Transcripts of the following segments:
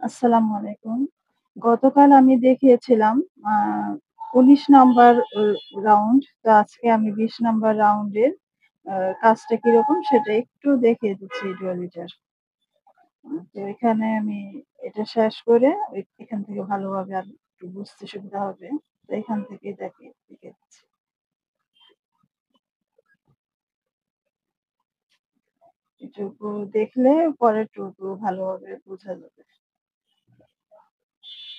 আসসালামু আলাইকুম। গতকাল আমি দেখিয়েছিলাম আ ১৯ নাম্বার রাউন্ড। তো আজকে আমি ২০ নাম্বার রাউন্ডের আ কাজটা কিরকম সেটা একটু দেখিয়ে দিচ্ছি ডুয়ালিটার। তো এখানে আমি এটা শেষ করে এখান থেকে ভালোভাবে আরেকটু বুঝতে সুবিধা হবে। তো এখান থেকেই দেখিয়ে দিচ্ছি। এটুকু দেখলে পরেরটুকু ভালোভাবে বোঝা যাবে।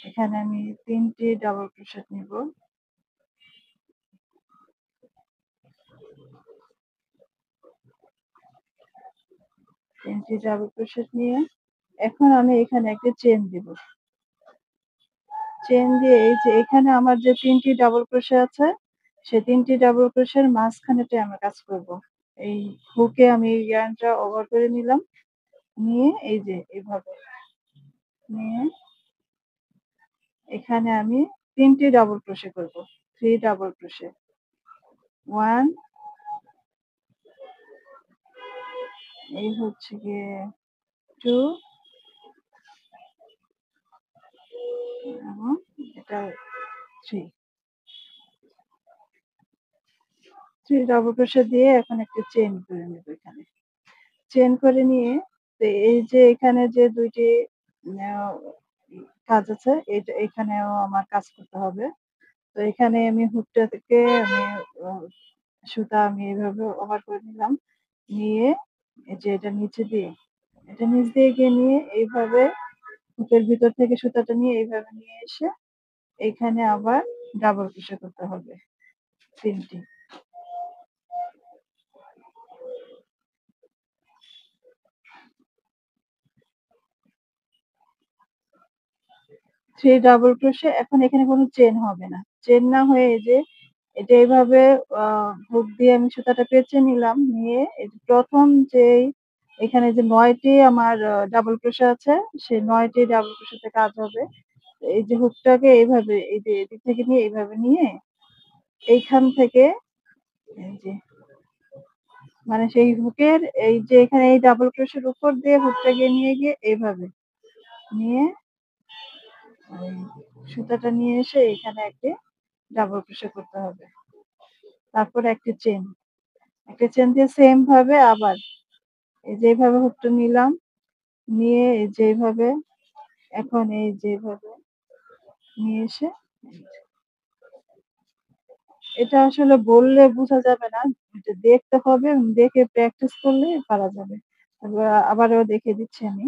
এখানে আমি ৩ টি ডাবল ক্রোশেট নিব। ৩ টি ডাবল ক্রোশেট নিয়ে এখন আমি এখানে একটা চেইন দিব। চেইন দিয়ে এই যে এখানে আমার যে ৩ টি ডাবল ক্রোশে আছে, সে ৩ টি ডাবল ক্রোশের মাঝখানেটায় আমরা কাজ করব। এই হুকে আমি ইয়ার্নটা ওভার করে নিলাম। নিয়ে এই যে এভাবে নিয়ে এখানে আমি ৩ টি ডাবল ক্রোশে করব। 3 ডাবল ক্রোশে। 1 এই হচ্ছে গিয়ে 2 এবং এটা 3। 3 ডাবল ক্রোশে দিয়ে এখন একটা চেইন করে নেব এখানে। চেইন করে নিয়ে তো এই যে এখানে যে ২ টি আ কাজ আছে এখানেও আমার কাজ করতে হবে। তো এখানে আমি হুকটা থেকে আমি আ সুতা আমি এভাবে ওভার করে নিলাম। নিয়ে এই যে এটা নিচে দিয়ে এটা নিচ দিয়ে গিয়ে নিয়ে এইভাবে হুকের ভিতর থেকে সুতাটা নিয়ে এইভাবে নিয়ে এসে এইখানে আবার ডাবল ক্রোশে করতে হবে ৩ টি। 3 ডাবল ক্রোশে এখন এখানে কোনো চেইন হবে না। চেইন না হয়ে এই যে এটা এভাবে আ হুক দিয়ে আমি সুতাটা পেঁচে নিলাম। নিয়ে এই যে ১ম যেই এখানে যে ৯ টি আমার ডাবল ক্রোশে আছে, সেই ৯ টি ডাবল ক্রোশেতে কাজ হবে। এই যে হুকটাকে এইভাবে এই যে এদিক থেকে নিয়ে এইভাবে নিয়ে এইখান থেকে এই যে মানে সেই হুকের এই যে এখানে এই ডাবল ক্রোশের উপর দিয়ে হুকটাকে নিয়ে গিয়ে এইভাবে নিয়ে ওই সুতাটা নিয়ে এসে এখানে একটা ডাবল ক্রোশে করতে হবে। তারপরে একটা চেইন। একটা চেইন দিয়ে সেম ভাবে আবার এই যে এভাবে হুকটা নিলাম, নিয়ে এই যে এভাবে এখন এই যে এভাবে নিয়ে এসে এটা আসলে বললে বুঝা যাবে না। এটা দেখতে হবে, দেখে প্র্যাকটিস করলে পারা যাবে। আবারও দেখিয়ে দিচ্ছি আমি।